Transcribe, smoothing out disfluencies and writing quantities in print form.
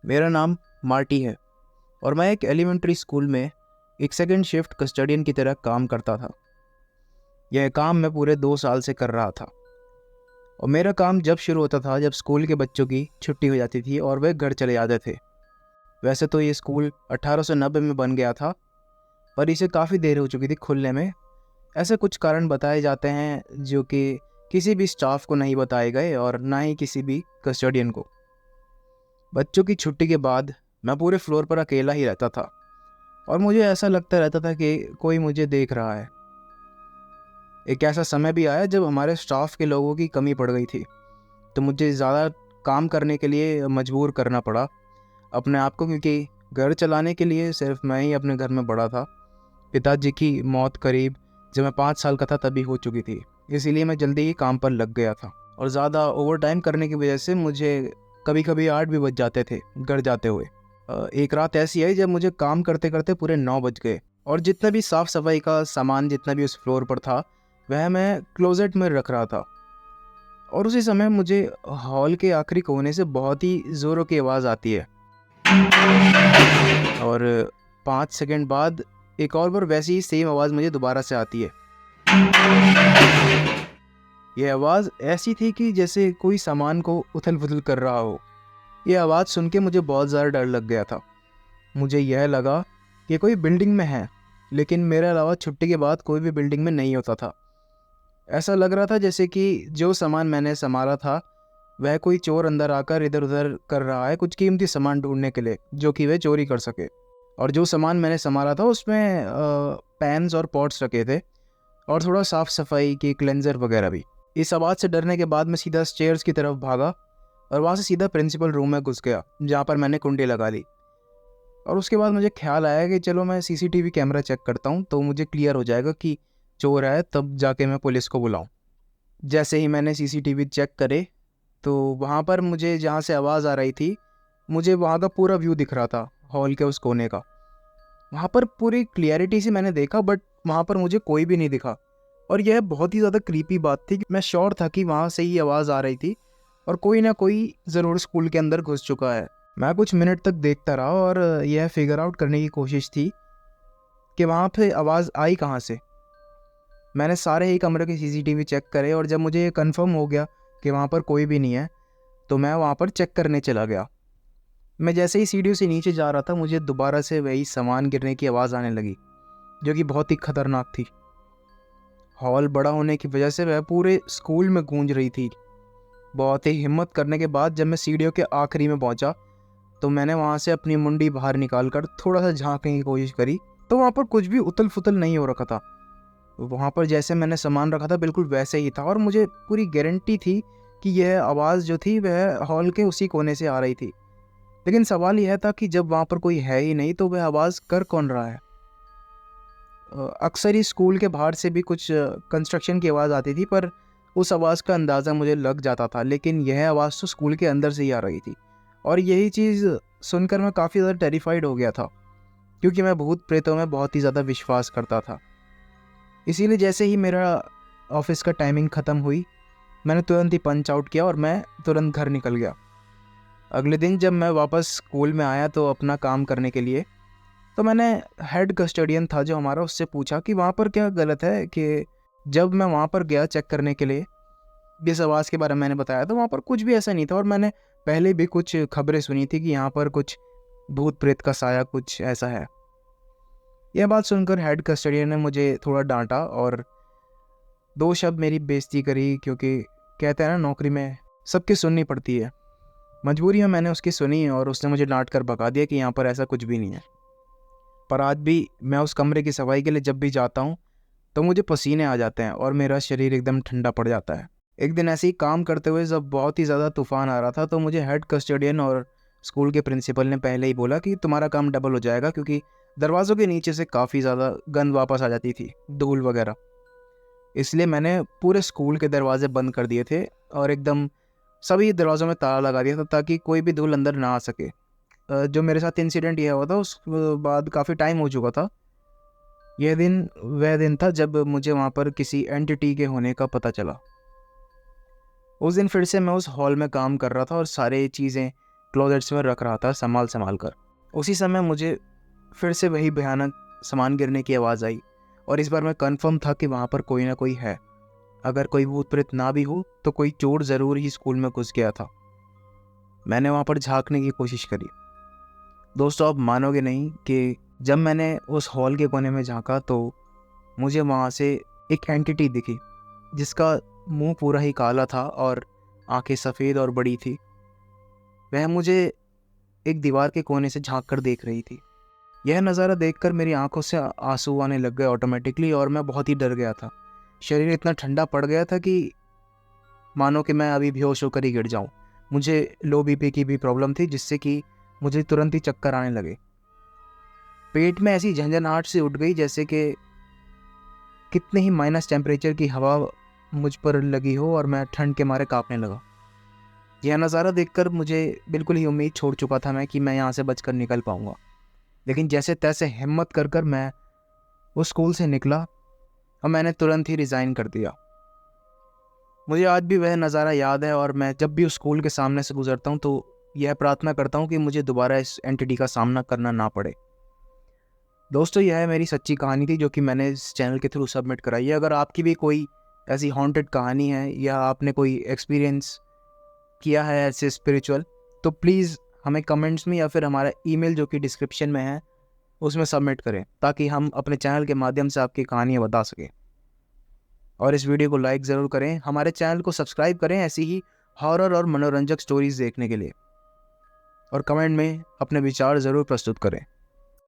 मेरा नाम मार्टी है और मैं एक एलिमेंट्री स्कूल में एक सेकंड शिफ्ट कस्टडियन की तरह काम करता था। यह काम मैं पूरे 2 साल से कर रहा था और मेरा काम जब शुरू होता था जब स्कूल के बच्चों की छुट्टी हो जाती थी और वे घर चले जाते थे। वैसे तो ये स्कूल 1890 में बन गया था, पर इसे काफ़ी देर हो चुकी थी खुलने में। ऐसे कुछ कारण बताए जाते हैं जो कि किसी भी स्टाफ को नहीं बताए गए और ना ही किसी भी कस्टडियन को। बच्चों की छुट्टी के बाद मैं पूरे फ्लोर पर अकेला ही रहता था और मुझे ऐसा लगता रहता था कि कोई मुझे देख रहा है। एक ऐसा समय भी आया जब हमारे स्टाफ के लोगों की कमी पड़ गई थी, तो मुझे ज़्यादा काम करने के लिए मजबूर करना पड़ा अपने आप को, क्योंकि घर चलाने के लिए सिर्फ मैं ही अपने घर में बड़ा था। पिताजी की मौत करीब जब मैं 5 साल का था तभी हो चुकी थी, इसीलिए मैं जल्दी ही काम पर लग गया था और ज़्यादा ओवर टाइम करने की वजह से मुझे कभी कभी 8 भी बज जाते थे घर जाते हुए। एक रात ऐसी आई जब मुझे काम करते करते पूरे 9 बज गए और जितना भी साफ़ सफाई का सामान जितना भी उस फ्लोर पर था वह मैं क्लोजेट में रख रहा था। और उसी समय मुझे हॉल के आखिरी कोने से बहुत ही ज़ोरों की आवाज़ आती है और 5 सेकंड बाद एक और बार वैसी ही सेम आवाज़ मुझे दोबारा से आती है। यह आवाज़ ऐसी थी कि जैसे कोई सामान को उथल पुथल कर रहा हो। यह आवाज़ सुन के मुझे बहुत ज़्यादा डर लग गया था। मुझे यह लगा कि कोई बिल्डिंग में है, लेकिन मेरे अलावा छुट्टी के बाद कोई भी बिल्डिंग में नहीं होता था। ऐसा लग रहा था जैसे कि जो सामान मैंने संभाला था वह कोई चोर अंदर आकर इधर उधर कर रहा है कुछ कीमती सामान ढूंढने के लिए जो कि वह चोरी कर सके। और जो सामान मैंने संभाला था उसमें पैन्स और पॉट्स रखे थे और थोड़ा साफ़ सफाई की क्लेंजर वगैरह भी। इस आवाज़ से डरने के बाद मैं सीधा स्टेयर्स की तरफ भागा और वहाँ से सीधा प्रिंसिपल रूम में घुस गया जहाँ पर मैंने कुंडी लगा ली। और उसके बाद मुझे ख्याल आया कि चलो मैं सीसीटीवी कैमरा चेक करता हूँ तो मुझे क्लियर हो जाएगा कि चोर है, तब जाके मैं पुलिस को बुलाऊँ। जैसे ही मैंने सीसीटीवी चेक करे तो वहाँ पर मुझे जहाँ से आवाज़ आ रही थी मुझे वहाँ का पूरा व्यू दिख रहा था, हॉल के उस कोने का। वहाँ पर पूरी क्लियरिटी से मैंने देखा, बट वहाँ पर मुझे कोई भी नहीं दिखा। और यह बहुत ही ज़्यादा क्रीपी बात थी कि मैं श्योर था कि वहाँ से ही आवाज़ आ रही थी और कोई ना कोई ज़रूर स्कूल के अंदर घुस चुका है। मैं कुछ मिनट तक देखता रहा और यह फिगर आउट करने की कोशिश थी कि वहाँ पे आवाज़ आई कहाँ से। मैंने सारे ही कमरे के सीसीटीवी चेक करे और जब मुझे ये कन्फर्म हो गया कि वहाँ पर कोई भी नहीं है तो मैं वहाँ पर चेक करने चला गया। मैं जैसे ही सीढ़ियों से नीचे जा रहा था मुझे दोबारा से वही सामान गिरने की आवाज़ आने लगी जो कि बहुत ही खतरनाक थी। हॉल बड़ा होने की वजह से वह पूरे स्कूल में गूंज रही थी। बहुत ही हिम्मत करने के बाद जब मैं सीढ़ियों के आखिरी में पहुंचा तो मैंने वहां से अपनी मुंडी बाहर निकालकर थोड़ा सा झांकने की कोशिश करी, तो वहां पर कुछ भी उथल फुथल नहीं हो रखा था। वहां पर जैसे मैंने सामान रखा था बिल्कुल वैसे ही था और मुझे पूरी गारंटी थी कि यह आवाज़ जो थी वह हॉल के उसी कोने से आ रही थी। लेकिन सवाल यह था कि जब वहाँ पर कोई है ही नहीं तो वह आवाज़ कर कौन रहा है। अक्सर ही स्कूल के बाहर से भी कुछ कंस्ट्रक्शन की आवाज़ आती थी, पर उस आवाज़ का अंदाज़ा मुझे लग जाता था, लेकिन यह आवाज़ तो स्कूल के अंदर से ही आ रही थी। और यही चीज़ सुनकर मैं काफ़ी ज़्यादा टेरिफाइड हो गया था, क्योंकि मैं भूत प्रेतों में बहुत ही ज़्यादा विश्वास करता था। इसीलिए जैसे ही मेरा ऑफिस का टाइमिंग ख़त्म हुई मैंने तुरंत ही पंच आउट किया और मैं तुरंत घर निकल गया। अगले दिन जब मैं वापस स्कूल में आया तो अपना काम करने के लिए, तो मैंने हेड कस्टोडियन था जो हमारा, उससे पूछा कि वहाँ पर क्या गलत है। कि जब मैं वहाँ पर गया चेक करने के लिए, जिस आवाज़ के बारे में मैंने बताया था वहाँ पर कुछ भी ऐसा नहीं था और मैंने पहले भी कुछ खबरें सुनी थी कि यहाँ पर कुछ भूत प्रेत का साया कुछ ऐसा है। यह बात सुनकर हेड कस्टोडियन ने मुझे थोड़ा डांटा और 2 शब्द मेरी बेइज्जती करी, क्योंकि कहते हैं ना नौकरी में सबकी सुननी पड़ती है। मजबूरी में मैंने उसकी सुनी और उसने मुझे डांट कर भगा दिया कि यहाँ पर ऐसा कुछ भी नहीं है। पर आज भी मैं उस कमरे की सफाई के लिए जब भी जाता हूँ तो मुझे पसीने आ जाते हैं और मेरा शरीर एकदम ठंडा पड़ जाता है। एक दिन ऐसे ही काम करते हुए जब बहुत ही ज़्यादा तूफान आ रहा था तो मुझे हेड कस्टोडियन और स्कूल के प्रिंसिपल ने पहले ही बोला कि तुम्हारा काम डबल हो जाएगा, क्योंकि दरवाज़ों के नीचे से काफ़ी ज़्यादा गंद वापस आ जाती थी, धूल वगैरह। इसलिए मैंने पूरे स्कूल के दरवाजे बंद कर दिए थे और एकदम सभी दरवाज़ों में ताला लगा दिया था ताकि कोई भी धूल अंदर ना आ सके। जो मेरे साथ इंसिडेंट यह हुआ था उस बाद काफ़ी टाइम हो चुका था। यह दिन वह दिन था जब मुझे वहाँ पर किसी एंटिटी के होने का पता चला। उस दिन फिर से मैं उस हॉल में काम कर रहा था और सारे चीज़ें क्लोजेट्स में रख रहा था संभाल कर। उसी समय मुझे फिर से वही भयानक सामान गिरने की आवाज़ आई और इस बार मैं कंफर्म था कि वहाँ पर कोई ना कोई है। अगर कोई भूत प्रेत ना भी हो तो कोई चोर ज़रूर ही स्कूल में घुस गया था। मैंने वहाँ पर झांकने की कोशिश करी। दोस्तों, आप मानोगे नहीं कि जब मैंने उस हॉल के कोने में झांका तो मुझे वहाँ से एक एंटिटी दिखी जिसका मुंह पूरा ही काला था और आंखें सफ़ेद और बड़ी थी। वह मुझे एक दीवार के कोने से झांक कर देख रही थी। यह नज़ारा देखकर मेरी आंखों से आंसू आने लग गए ऑटोमेटिकली और मैं बहुत ही डर गया था। शरीर इतना ठंडा पड़ गया था कि मानो कि मैं अभी बेहोश होकर ही गिर जाऊं। मुझे लो बीपी की भी प्रॉब्लम थी जिससे कि मुझे तुरंत ही चक्कर आने लगे। पेट में ऐसी झंझनाहट से उठ गई जैसे कि कितने ही माइनस टेम्परेचर की हवा मुझ पर लगी हो और मैं ठंड के मारे कांपने लगा। यह नज़ारा देखकर मुझे बिल्कुल ही उम्मीद छोड़ चुका था मैं कि मैं यहाँ से बचकर निकल पाऊँगा। लेकिन जैसे तैसे हिम्मत कर मैं उस स्कूल से निकला और मैंने तुरंत ही रिज़ाइन कर दिया। मुझे आज भी वह नज़ारा याद है और मैं जब भी उस स्कूल के सामने से गुजरता हूँ तो यह प्रार्थना करता हूँ कि मुझे दोबारा इस एंटिटी का सामना करना ना पड़े। दोस्तों, यह है मेरी सच्ची कहानी थी जो कि मैंने इस चैनल के थ्रू सबमिट कराई है। अगर आपकी भी कोई ऐसी हॉन्टेड कहानी है या आपने कोई एक्सपीरियंस किया है ऐसे स्पिरिचुअल, तो प्लीज़ हमें कमेंट्स में या फिर हमारा ईमेल जो कि डिस्क्रिप्शन में है उसमें सबमिट करें ताकि हम अपने चैनल के माध्यम से आपकी कहानियाँ बता सकें। और इस वीडियो को लाइक ज़रूर करें, हमारे चैनल को सब्सक्राइब करें ऐसी ही हॉरर और मनोरंजक स्टोरीज़ देखने के लिए, और कमेंट में अपने विचार ज़रूर प्रस्तुत करें।